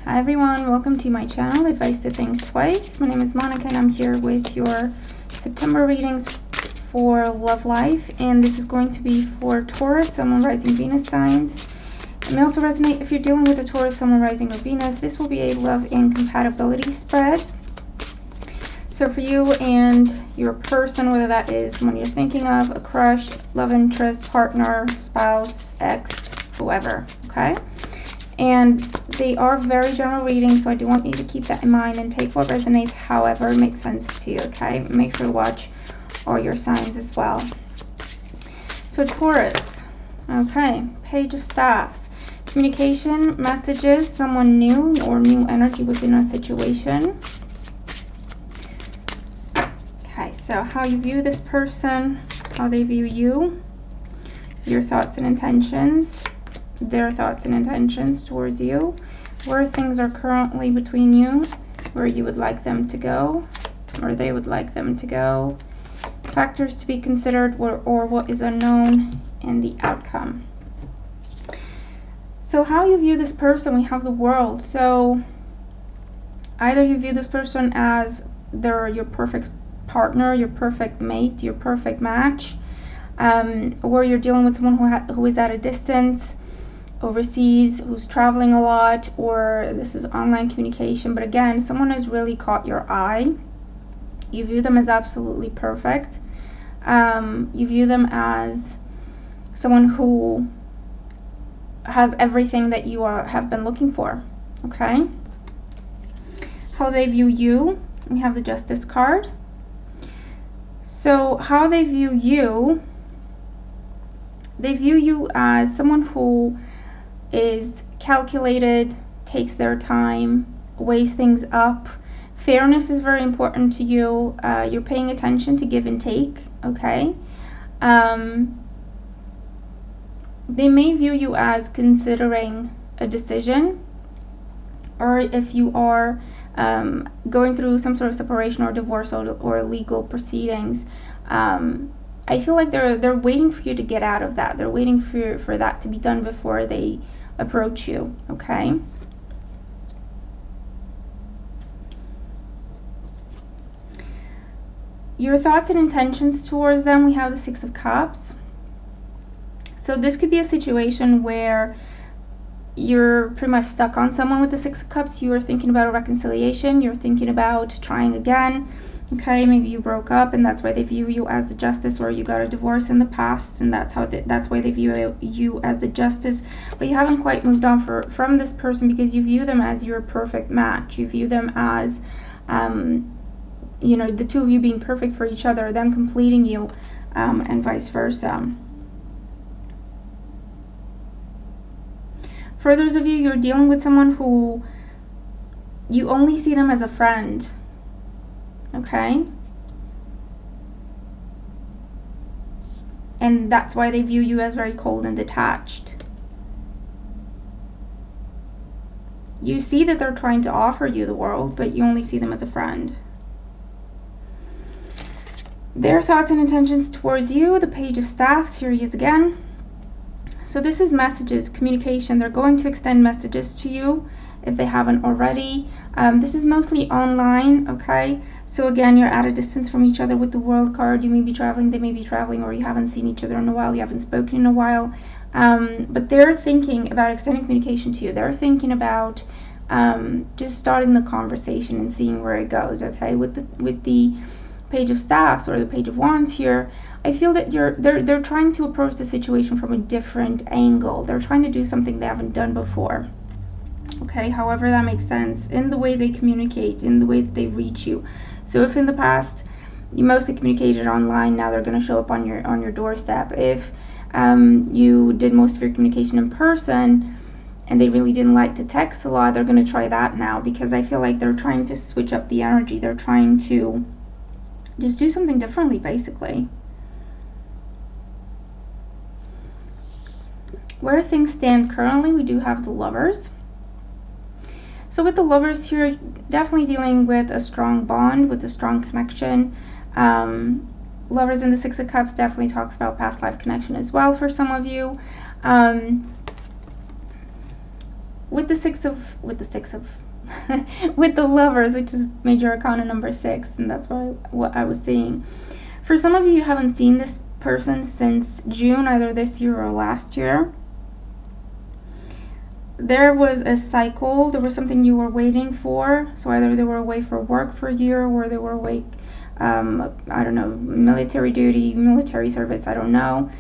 Hi everyone, welcome to my channel, Advice to Think Twice. My name is Monica and I'm here with your September readings for love life, and this is going to be for Taurus, Sun, Moon, Rising, Venus signs. It may also resonate if you're dealing with a Taurus, Sun, Moon, Rising, or Venus. This will be a love and compatibility spread. So for you and your person, whether that is someone you're thinking of, a crush, love interest, partner, spouse, ex, whoever, okay? And they are very general readings, so I do want you to keep that in mind and take what resonates however makes sense to you, okay? Make sure to watch all your signs as well. So Taurus, okay, Page of Staffs. Communication, messages, someone new or new energy within a situation. Okay, so how you view this person, how they view you, your thoughts and intentions, their thoughts and intentions towards you, where things are currently between you, where you would like them to go, or they would like them to go, factors to be considered, or what is unknown, and the outcome. So how you view this person, we have the World. So either you view this person as they're your perfect partner, your perfect mate, your perfect match, or you're dealing with someone who is at a distance, overseas, who's traveling a lot, or this is online communication. But again, someone has really caught your eye. You view them as absolutely perfect. You view them as someone who has everything that you have been looking for, okay? How they view you, we have the Justice card. So how they view you as someone who is calculated, takes their time, weighs things up. Fairness is very important to you. You're paying attention to give and take, okay? They may view you as considering a decision, or if you are going through some sort of separation or divorce or legal proceedings, I feel like they're waiting for you to get out of that. They're waiting for that to be done before they approach you, okay? Your thoughts and intentions towards them, we have the Six of Cups. So this could be a situation where you're pretty much stuck on someone with the Six of Cups. You are thinking about a reconciliation. You're thinking about trying again. Okay, maybe you broke up and that's why they view you as the Justice, or you got a divorce in the past and that's why they view you as the Justice. But you haven't quite moved on from this person because you view them as your perfect match. You view them as, you know, the two of you being perfect for each other, them completing you, and vice versa. For those of you, you're dealing with someone who you only see them as a friend. Okay? And that's why they view you as very cold and detached. You see that they're trying to offer you the world, but you only see them as a friend. Their thoughts and intentions towards you, the Page of Staffs, here he is again. So this is messages, communication. They're going to extend messages to you if they haven't already. This is mostly online, okay? So again, you're at a distance from each other with the World card. You may be traveling, they may be traveling, or you haven't seen each other in a while, you haven't spoken in a while. But they're thinking about extending communication to you. They're thinking about just starting the conversation and seeing where it goes, okay? With the Page of Staffs or the Page of Wands here, I feel that they're trying to approach the situation from a different angle. They're trying to do something they haven't done before. Okay, however that makes sense, in the way they communicate, in the way that they reach you. So if in the past you mostly communicated online, now they're going to show up on your doorstep. If you did most of your communication in person and they really didn't like to text a lot, they're going to try that now, because I feel like they're trying to switch up the energy. They're trying to just do something differently, basically. Where things stand currently, we do have the Lovers. So with the Lovers here, definitely dealing with a strong bond, with a strong connection. Lovers in the Six of Cups definitely talks about past life connection as well for some of you. with the six of with the lovers, which is major arcana number 6, and that's what I was seeing. For some of you, you haven't seen this person since June, either this year or last year. There was a cycle, there was something you were waiting for. So either they were away for work for a year, or they were away, I don't know, military duty, military service, I don't know.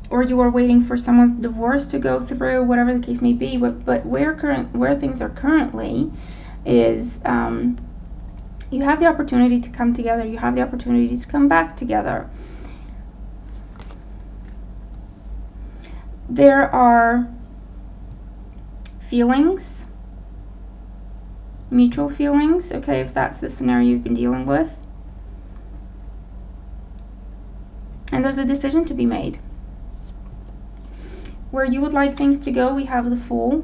Or you are waiting for someone's divorce to go through, whatever the case may be. But where things are currently is you have the opportunity to come together. You have the opportunity to come back together. There are feelings, mutual feelings, okay, if that's the scenario you've been dealing with. And there's a decision to be made. Where you would like things to go, we have the Fool.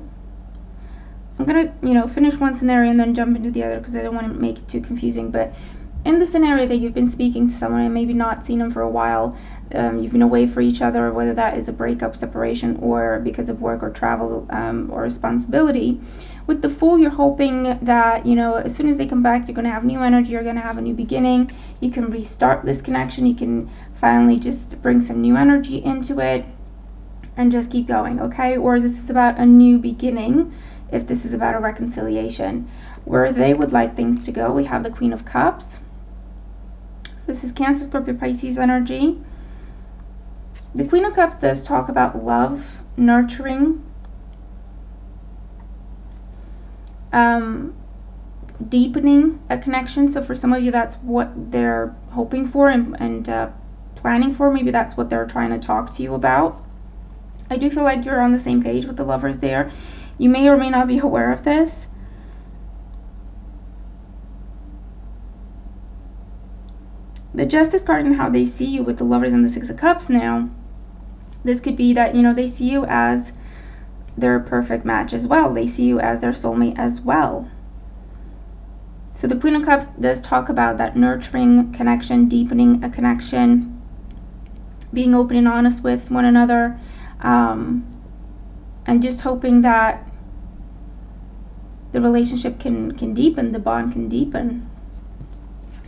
I'm gonna, finish one scenario and then jump into the other because I don't want to make it too confusing. But in the scenario that you've been speaking to someone and maybe not seen them for a while, you've been away for each other, whether that is a breakup, separation, or because of work or travel or responsibility. With the Fool, you're hoping that, as soon as they come back, you're going to have new energy, you're going to have a new beginning. You can restart this connection. You can finally just bring some new energy into it and just keep going, okay? Or this is about a new beginning, if this is about a reconciliation. Where they would like things to go, we have the Queen of Cups. So this is Cancer, Scorpio, Pisces energy. The Queen of Cups does talk about love, nurturing, deepening a connection. So for some of you, that's what they're hoping for and planning for. Maybe that's what they're trying to talk to you about. I do feel like you're on the same page with the Lovers there. You may or may not be aware of this. The Justice card and how they see you with the Lovers and the Six of Cups now. This could be that, they see you as their perfect match as well. They see you as their soulmate as well. So the Queen of Cups does talk about that nurturing connection, deepening a connection, being open and honest with one another, and just hoping that the relationship can deepen, the bond can deepen.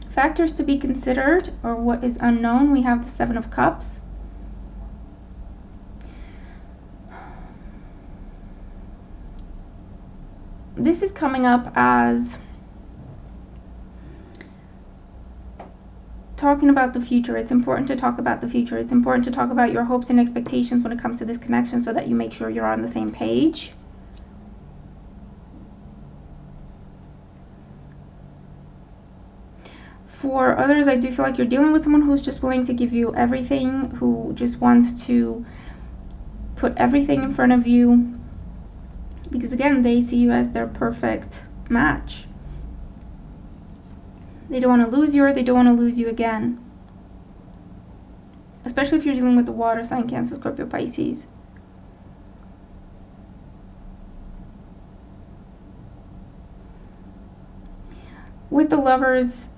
Factors to be considered, or what is unknown, we have the Seven of Cups. This is coming up as talking about the future. It's important to talk about the future. It's important to talk about your hopes and expectations when it comes to this connection so that you make sure you're on the same page. For others, I do feel like you're dealing with someone who's just willing to give you everything, who just wants to put everything in front of you, because again, they see you as their perfect match. They don't want to lose you, or they don't want to lose you again. Especially if you're dealing with the water sign, Cancer, Scorpio, Pisces. With the Lovers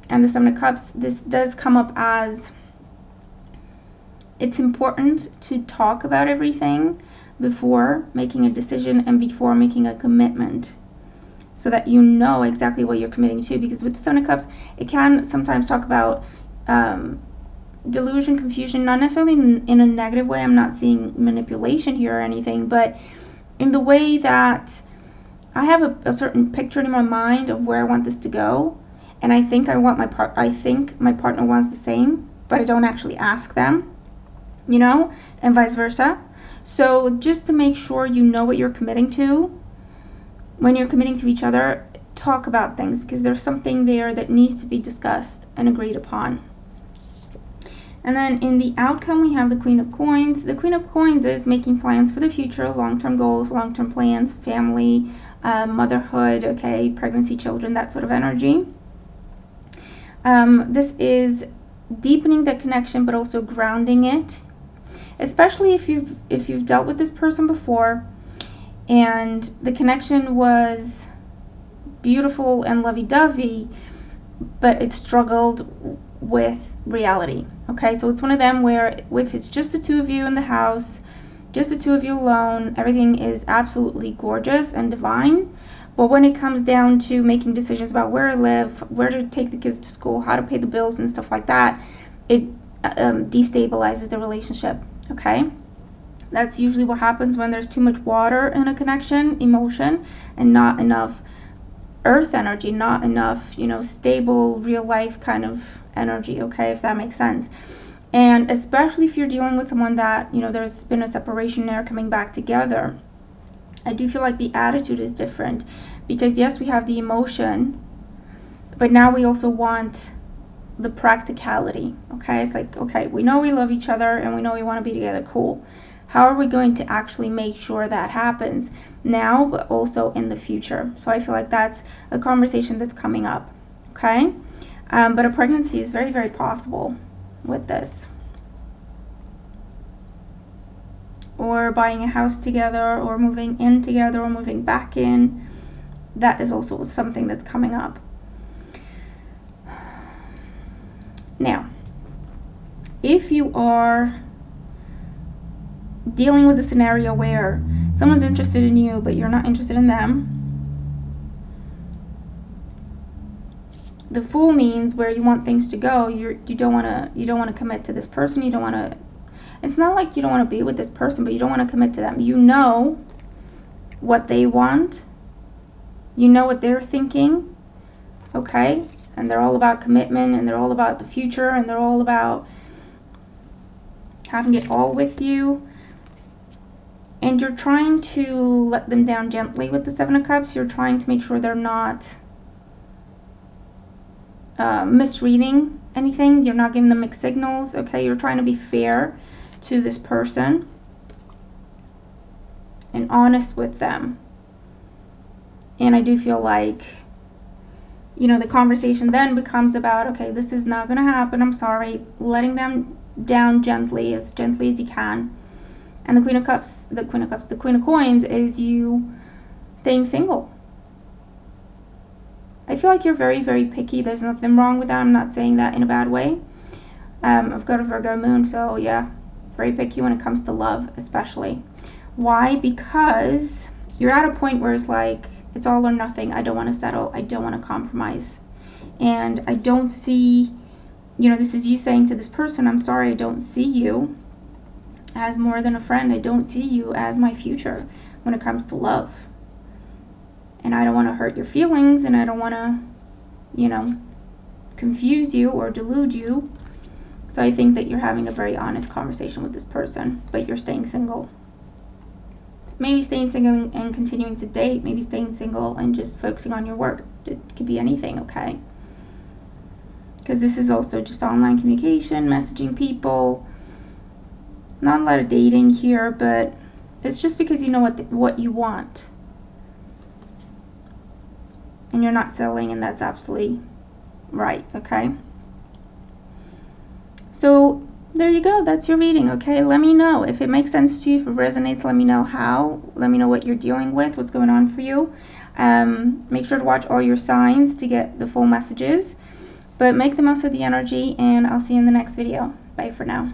and the Seven of Cups, this does come up as it's important to talk about everything before making a decision and before making a commitment, so that you know exactly what you're committing to. Because with the Seven of Cups, it can sometimes talk about delusion, confusion, not necessarily in a negative way. I'm not seeing manipulation here or anything, but in the way that I have a certain picture in my mind of where I want this to go, and I think I think my partner wants the same, but I don't actually ask them, and vice versa. So just to make sure you know what you're committing to, when you're committing to each other, talk about things, because there's something there that needs to be discussed and agreed upon. And then in the outcome, we have the Queen of Coins. The Queen of Coins is making plans for the future, long-term goals, long-term plans, family, motherhood, okay, pregnancy, children, that sort of energy. This is deepening the connection, but also grounding it, especially if you've dealt with this person before and the connection was beautiful and lovey-dovey, but it struggled with reality. Okay, so it's one of them where if it's just the two of you in the house, just the two of you alone, everything is absolutely gorgeous and divine. But when it comes down to making decisions about where to live, where to take the kids to school, how to pay the bills and stuff like that, it destabilizes the relationship, okay? That's usually what happens when there's too much water in a connection, emotion, and not enough earth energy, not enough, stable, real life kind of energy, okay, if that makes sense. And especially if you're dealing with someone that, there's been a separation, they're coming back together, I do feel like the attitude is different, because yes, we have the emotion, but now we also want the practicality, okay? It's like, okay, we know we love each other and we know we want to be together, cool. How are we going to actually make sure that happens now, but also in the future? So I feel like that's a conversation that's coming up, okay? But a pregnancy is very, very possible with this. Or buying a house together, or moving in together, or moving back in. That is also something that's coming up. Now, if you are dealing with a scenario where someone's interested in you but you're not interested in them, the Fool means where you want things to go. You don't want to commit to this person. You don't want to. It's not like you don't want to be with this person, but you don't want to commit to them. You know what they want. You know what they're thinking, okay? And they're all about commitment, and they're all about the future, and they're all about having it all with you. And you're trying to let them down gently with the Seven of Cups. You're trying to make sure they're not misreading anything. You're not giving them mixed signals, okay? You're trying to be fair to this person and honest with them. And I do feel like, the conversation then becomes about, okay, this is not going to happen, I'm sorry, letting them down gently as you can. And the Queen of Coins is you staying single. I feel like you're very, very picky. There's nothing wrong with that. I'm not saying that in a bad way. I've got a Virgo moon, so yeah, very picky when it comes to love, especially. Why? Because you're at a point where it's like, it's all or nothing. I don't want to settle. I don't want to compromise. And I don't see, this is you saying to this person, I'm sorry, I don't see you as more than a friend. I don't see you as my future when it comes to love. And I don't want to hurt your feelings, and I don't want to, confuse you or delude you. So I think that you're having a very honest conversation with this person, but you're staying single. Maybe staying single and continuing to date. Maybe staying single and just focusing on your work. It could be anything, okay? Because this is also just online communication, messaging people. Not a lot of dating here, but it's just because you know what you want. And you're not settling, and that's absolutely right, okay? So there you go. That's your reading, okay? Let me know if it makes sense to you, if it resonates. Let me know how. Let me know what you're dealing with, what's going on for you. Make sure to watch all your signs to get the full messages. But make the most of the energy, and I'll see you in the next video. Bye for now.